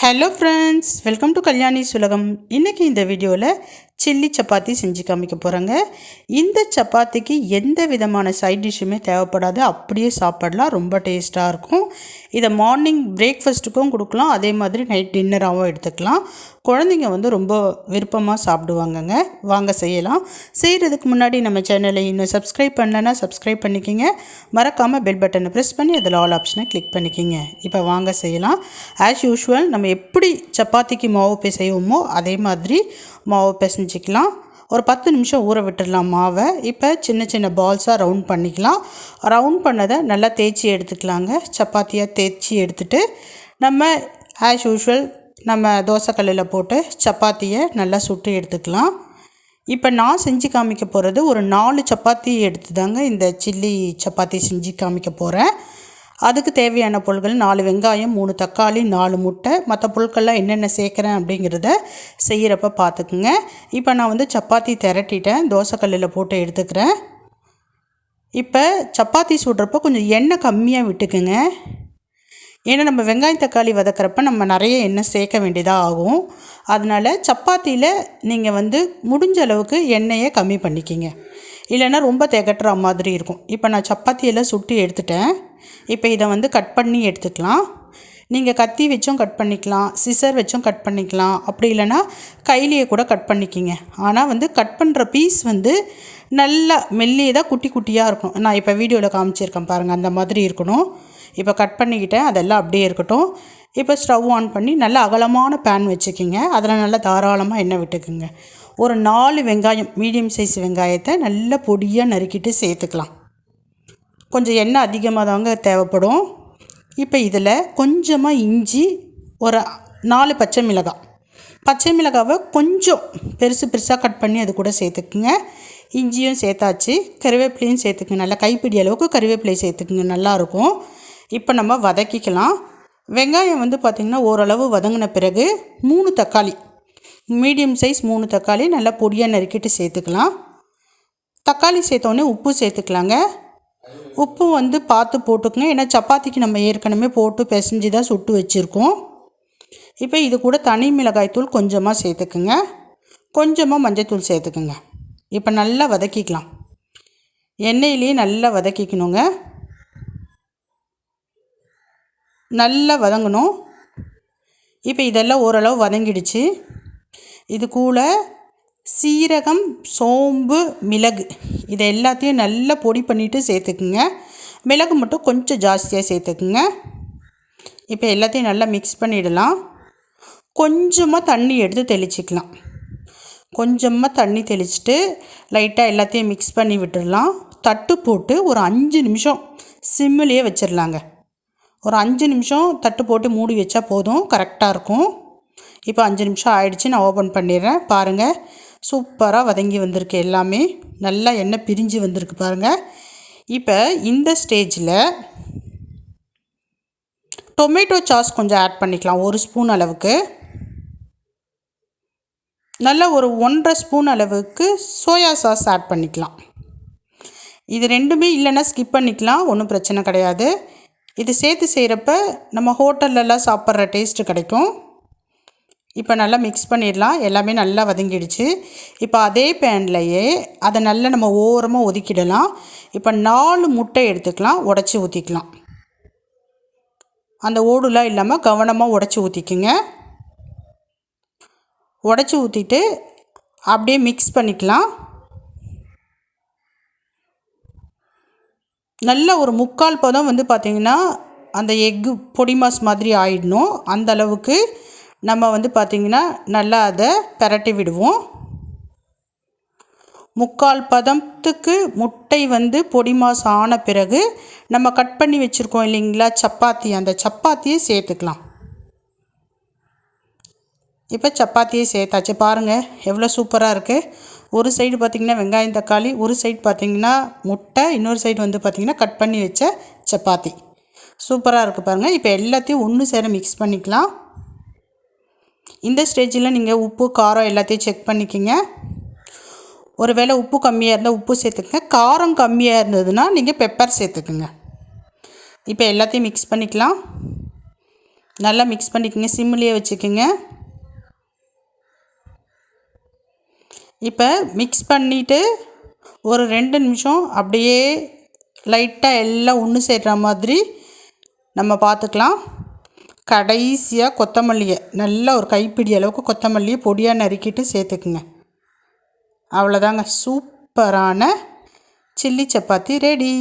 Hello friends, welcome to Kalyani's உலகம். இன்றைக்கி இந்த வீடியோவில் சில்லி சப்பாத்தி செஞ்சு காமிக்க போகிறேங்க. இந்த சப்பாத்திக்கு எந்த விதமான சைட் டிஷ்ஷுமே தேவைப்படாது, அப்படியே சாப்பிடலாம். ரொம்ப டேஸ்ட்டாக இருக்கும். இதை மார்னிங் பிரேக்ஃபாஸ்ட்டுக்கும் கொடுக்கலாம், அதே மாதிரி நைட் டின்னராகவும் எடுத்துக்கலாம். குழந்தைங்க ரொம்ப விருப்பமாக சாப்பிடுவாங்கங்க. வாங்க செய்யலாம். செய்கிறதுக்கு முன்னாடி நம்ம சேனலை இன்னும் சப்ஸ்கிரைப் பண்ணலைன்னா சப்ஸ்கிரைப் பண்ணிக்கோங்க. மறக்காமல் பெல் பட்டனை ப்ரெஸ் பண்ணி அதில் ஆல் ஆப்ஷனை கிளிக் பண்ணிக்கோங்க. இப்போ வாங்க செய்யலாம். ஆஸ் யூஷுவல் நம்ம எப்படி சப்பாத்திக்கு மாவு பிசைவோமோ அதே மாதிரி மாவு பிசைஞ்சிக்கலாம். ஒரு 10 நிமிஷம் ஊற விட்டுடலாம் மாவை. இப்போ சின்ன சின்ன பால்ஸாக ரவுண்ட் பண்ணிக்கலாம். ரவுண்ட் பண்ணதை நல்லா தேய்ச்சி எடுத்துக்கலாங்க. சப்பாத்தியாக தேய்ச்சி எடுத்துகிட்டு நம்ம ஆஸ் யூஷுவல் நம்ம தோசைக்கல்லில் போட்டு சப்பாத்தியை நல்லா சுட்டு எடுத்துக்கலாம். இப்போ நான் செஞ்சு காமிக்க போகிறது ஒரு 4 சப்பாத்தி எடுத்து தாங்க இந்த சில்லி சப்பாத்தி செஞ்சு காமிக்க போகிறேன். அதுக்கு தேவையான பொருட்கள் 4 வெங்காயம், 3 தக்காளி, 4 முட்டை. மற்ற பொருட்கள்லாம் என்னென்ன சேர்க்குறேன் அப்படிங்கிறத செய்கிறப்ப பார்த்துக்குங்க. இப்போ நான் சப்பாத்தி திரட்டிட்டேன், தோசைக்கல்லில் போட்டு எடுத்துக்கிறேன். இப்போ சப்பாத்தி சுடுறப்போ கொஞ்சம் எண்ணெய் கம்மியாக விட்டுக்குங்க. ஏன்னா நம்ம வெங்காயம் தக்காளி வதக்கிறப்ப நம்ம நிறைய எண்ணெய் சேர்க்க வேண்டியதாக ஆகும். அதனால் சப்பாத்தியில் நீங்கள் முடிஞ்ச அளவுக்கு எண்ணெயை கம்மி பண்ணிக்கிங்க, இல்லைன்னா ரொம்ப திகட்டுற மாதிரி இருக்கும். இப்போ நான் சப்பாத்தியெல்லாம் சுட்டு எடுத்துட்டேன். இப்போ இதை கட் பண்ணி எடுத்துக்கலாம். நீங்கள் கத்தி வச்சும் கட் பண்ணிக்கலாம், சிசர் வச்சும் கட் பண்ணிக்கலாம், அப்படி இல்லைன்னா கையிலேயே கூட கட் பண்ணிக்கிங்க. ஆனால் கட் பண்ணுற பீஸ் நல்லா மெல்லியதாக குட்டி குட்டியாக இருக்கும். நான் இப்போ வீடியோவில் காமிச்சிருக்கேன் பாருங்கள், அந்த மாதிரி இருக்கணும். இப்போ கட் பண்ணிக்கிட்டேன், அதெல்லாம் அப்படியே இருக்கட்டும். இப்போ ஸ்டவ் ஆன் பண்ணி நல்லா அகலமான பேன் வச்சுக்கிங்க. அதில் நல்லா தாராளமாக எண்ணெய் விட்டுக்குங்க. ஒரு 4 வெங்காயம், மீடியம் சைஸ் வெங்காயத்தை நல்லா பொடியாக நறுக்கிட்டு சேர்த்துக்கலாம். கொஞ்சம் எண்ணெய் அதிகமாக தாங்க தேவைப்படும். இப்போ இதில் கொஞ்சமாக இஞ்சி, ஒரு 4 பச்சை மிளகாவை கொஞ்சம் பெருசாக கட் பண்ணி அது கூட சேர்த்துக்குங்க. இஞ்சியும் சேர்த்தாச்சு, கருவேப்பிலையும் சேர்த்துக்குங்க. நல்லா கைப்பிடி அளவுக்கு கருவேப்பிலையை சேர்த்துக்குங்க, நல்லாயிருக்கும். இப்போ நம்ம வதக்கிக்கலாம். வெங்காயம் பார்த்திங்கன்னா ஓரளவு வதங்கின பிறகு 3 தக்காளி, மீடியம் சைஸ் 3 தக்காளி நல்லா பொடியாக நறுக்கிட்டு சேர்த்துக்கலாம். தக்காளி சேர்த்தோடனே உப்பு சேர்த்துக்கலாங்க. உப்பு பார்த்து போட்டுக்குங்க, ஏன்னா சப்பாத்திக்கு நம்ம ஏற்கனவே போட்டு பிசைஞ்சு தான் சுட்டு வச்சுருக்கோம். இப்போ இது கூட தனி மிளகாய்த்தூள் கொஞ்சமாக சேர்த்துக்குங்க, கொஞ்சமாக மஞ்சள்தூள் சேர்த்துக்குங்க. இப்போ நல்லா வதக்கிக்கலாம். எண்ணெயிலேயே நல்லா வதக்கிக்கணுங்க, நல்லா வதங்கணும். இப்போ இதெல்லாம் ஓரளவு வதங்கிடுச்சு. இது கூட சீரகம், சோம்பு, மிளகு இதை எல்லாத்தையும் நல்லா பொடி பண்ணிவிட்டு சேர்த்துக்குங்க. மிளகு மட்டும் கொஞ்சம் ஜாஸ்தியாக சேர்த்துக்குங்க. இப்போ எல்லாத்தையும் நல்லா மிக்ஸ் பண்ணிடலாம். கொஞ்சமாக தண்ணி எடுத்து தெளிச்சிக்கலாம். கொஞ்சமாக தண்ணி தெளிச்சுட்டு லைட்டாக எல்லாத்தையும் மிக்ஸ் பண்ணி விட்டுடலாம். தட்டு போட்டு ஒரு 5 நிமிஷம் சிம்மிலேயே வச்சிடலாங்க. ஒரு 5 நிமிஷம் தட்டு போட்டு மூடி வச்சா போதும், கரெக்டாக இருக்கும். இப்போ 5 நிமிஷம் ஆயிடுச்சு, நான் ஓப்பன் பண்ணிடுறேன். பாருங்கள், சூப்பராக வதங்கி வந்திருக்கு. எல்லாமே நல்லா எண்ணெய் பிரிஞ்சு வந்திருக்கு பாருங்கள். இப்போ இந்த ஸ்டேஜில் டொமேட்டோ சாஸ் கொஞ்சம் ஆட் பண்ணிக்கலாம், 1 ஸ்பூன் அளவுக்கு. நல்லா ஒரு 1.5 ஸ்பூன் அளவுக்கு சோயா சாஸ் ஆட் பண்ணிக்கலாம். இது ரெண்டுமே இல்லைன்னா ஸ்கிப் பண்ணிக்கலாம், ஒன்றும் பிரச்சனை கிடையாது. இது சேர்த்து செய்கிறப்ப நம்ம ஹோட்டல்லலாம் சாப்பிட்ற டேஸ்ட்டு கிடைக்கும். இப்போ நல்லா மிக்ஸ் பண்ணிடலாம். எல்லாமே நல்லா வதங்கிடுச்சு. இப்போ அதே பேன்லையே அதை நல்லா நம்ம ஓரமாக ஒதுக்கிடலாம். இப்போ 4 முட்டை எடுத்துக்கலாம், உடச்சி ஊற்றிக்கலாம். அந்த ஓடுலாம் இல்லாமல் கவனமாக உடச்சி ஊற்றிக்குங்க. உடச்சி ஊற்றிட்டு அப்படியே மிக்ஸ் பண்ணிக்கலாம். நல்ல ஒரு 3/4 பதம் பார்த்திங்கன்னா அந்த எக்கு பொடி மாஸ் மாதிரி ஆயிடணும். அந்த அளவுக்கு நம்ம பார்த்திங்கன்னா நல்லா அதை பரட்டி விடுவோம். 3/4 பதத்துக்கு முட்டை பொடி மாஸ் ஆன பிறகு நம்ம கட் பண்ணி வச்சுருக்கோம் இல்லைங்களா சப்பாத்தி, அந்த சப்பாத்தியை சேர்த்துக்கலாம். இப்போ சப்பாத்தியை சேர்த்தாச்சு. பாருங்கள் எவ்வளோ சூப்பராக இருக்குது. ஒரு சைடு பார்த்திங்கன்னா வெங்காயம் தக்காளி, ஒரு சைடு பார்த்திங்கன்னா முட்டை, இன்னொரு சைடு பார்த்திங்கன்னா கட் பண்ணி வச்ச சப்பாத்தி. சூப்பராக இருக்குது பாருங்கள். இப்போ எல்லாத்தையும் ஒன்று சேர மிக்ஸ் பண்ணிக்கலாம். இந்த ஸ்டேஜில் நீங்கள் உப்பு, காரம் எல்லாத்தையும் செக் பண்ணிக்கிங்க. ஒரு வேளை உப்பு கம்மியாக இருந்தால் உப்பு சேர்த்துக்குங்க, காரம் கம்மியாக இருந்ததுன்னா நீங்கள் பெப்பர் சேர்த்துக்குங்க. இப்போ எல்லாத்தையும் மிக்ஸ் பண்ணிக்கலாம். நல்லா மிக்ஸ் பண்ணிக்கோங்க, சிம்லேயே வச்சுக்கோங்க. இப்போ மிக்ஸ் பண்ணிவிட்டு ஒரு 2 நிமிஷம் அப்படியே லைட்டாக எல்லாம் ஒன்று சேர்கிற மாதிரி நம்ம பார்த்துக்கலாம். கடைசியாக கொத்தமல்லியை நல்லா ஒரு கைப்பிடி அளவுக்கு கொத்தமல்லியை பொடியாக நறுக்கிட்டு சேர்த்துக்குங்க. அவ்வளோதாங்க, சூப்பரான சில்லி சப்பாத்தி ரெடி.